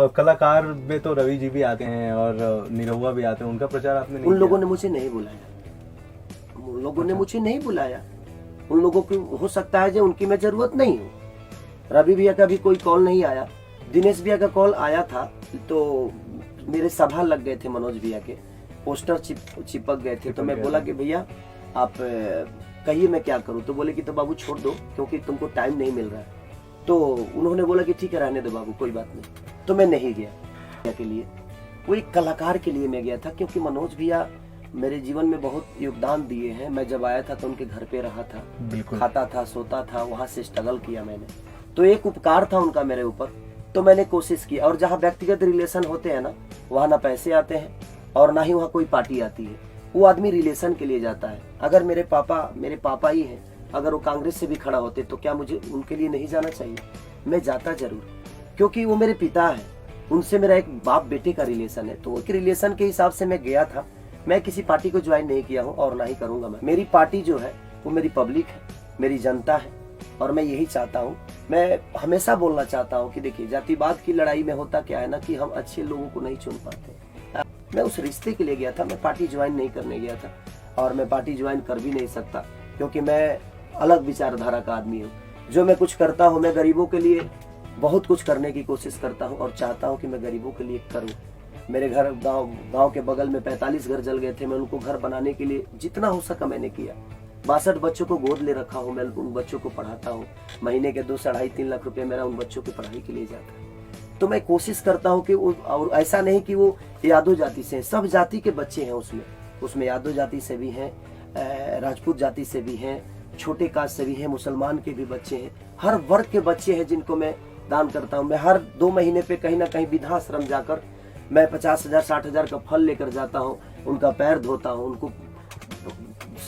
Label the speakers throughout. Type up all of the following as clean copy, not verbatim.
Speaker 1: कलाकार में तो रवि जी भी आते हैं और निरहुआ भी आते हैं, उनका प्रचार आपने नहीं
Speaker 2: उन लोगों
Speaker 1: किया?
Speaker 2: ने मुझे नहीं बुलाया, उन लोगों ने मुझे नहीं बुलाया। उन लोगों की हो सकता है जो उनकी मैं जरूरत नहीं हूँ। रवि भैया का भी कोई कॉल नहीं आया, दिनेश भैया का कॉल आया था तो मेरे सभा लग गए थे, मनोज भैया के पोस्टर चिपक गए थे। तो मैं बोला कि भैया आप कहिए मैं क्या करूँ। तो बोले कि तो बाबू छोड़ दो क्योंकि तुमको टाइम नहीं मिल रहा है। तो उन्होंने बोला कि ठीक है रहने दो बाबू, कोई बात नहीं। तो मैं नहीं गया के लिए, वो एक कलाकार के लिए मैं गया था, क्योंकि मनोज भैया मेरे जीवन में बहुत योगदान दिए हैं। मैं जब आया था तो उनके घर पे रहा था, खाता था, सोता था, वहां से स्ट्रगल किया मैंने। तो एक उपकार था उनका मेरे ऊपर, तो मैंने कोशिश की। और जहाँ व्यक्तिगत रिलेशन होते हैं ना, वहाँ ना पैसे आते हैं और ना ही वहाँ कोई पार्टी आती है। वो आदमी रिलेशन के लिए जाता है। अगर मेरे पापा ही हैं, अगर वो कांग्रेस से भी खड़ा होते तो क्या मुझे उनके लिए नहीं जाना चाहिए? मैं जाता जरूर, क्योंकि वो मेरे पिता है, उनसे मेरा एक बाप बेटे का रिलेशन है। तो एक रिलेशन के हिसाब से मैं गया था। मैं किसी पार्टी को ज्वाइन नहीं किया हूँ और ना ही करूंगा। मैं, मेरी पार्टी जो है वो मेरी पब्लिक है, मेरी जनता है। और मैं यही चाहता हूँ, मैं हमेशा बोलना चाहता हूँ कि देखिए जातिवाद की लड़ाई में होता क्या है ना, कि हम अच्छे लोगों को नहीं चुन पाते। मैं उस रिश्ते के लिए गया था, मैं पार्टी ज्वाइन नहीं करने गया था। और मैं पार्टी ज्वाइन कर भी नहीं सकता, क्योंकि मैं अलग विचारधारा का आदमी हूँ। जो मैं कुछ करता हूँ, मैं गरीबों के लिए बहुत कुछ करने की कोशिश करता हूँ और चाहता हूँ कि मैं गरीबों के लिए करूँ। मेरे घर गांव के बगल में 45 घर जल गए थे। मैं उनको घर बनाने के लिए जितना हो सका मैंने किया। 62 बच्चों को गोद ले रखा हूँ, मैं उन बच्चों को पढ़ाता हूँ। महीने के 2 से 2.5-3 लाख रुपए मेरा उन बच्चों की पढ़ाई के लिए जाता है। तो मैं कोशिश करता हूँ कि और ऐसा नहीं कि वो यादव जाति से, सब जाति के बच्चे हैं उसमें यादव जाति से भी हैं, राजपूत जाति से भी हैं, छोटे कास्ट से भी हैं, मुसलमान के भी बच्चे हैं। हर वर्ग के बच्चे हैं जिनको मैं दान करता हूँ। मैं हर 2 महीने पे कहीं ना कहीं वृद्धाश्रम जाकर मैं 50,000 60,000 का फल लेकर जाता हूँ, उनका पैर धोता हूँ, उनको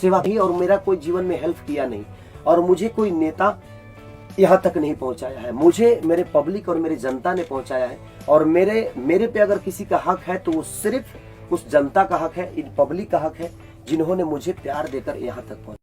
Speaker 2: सेवा भी। और मेरा कोई जीवन में हेल्प किया नहीं, और मुझे कोई नेता यहाँ तक नहीं पहुँचाया है, मुझे मेरे पब्लिक और मेरी जनता ने पहुँचाया है। और मेरे पे अगर किसी का हक है तो वो सिर्फ उस जनता का हक है, इन पब्लिक का हक है, जिन्होंने मुझे प्यार देकर यहाँ तक पहुँचाया।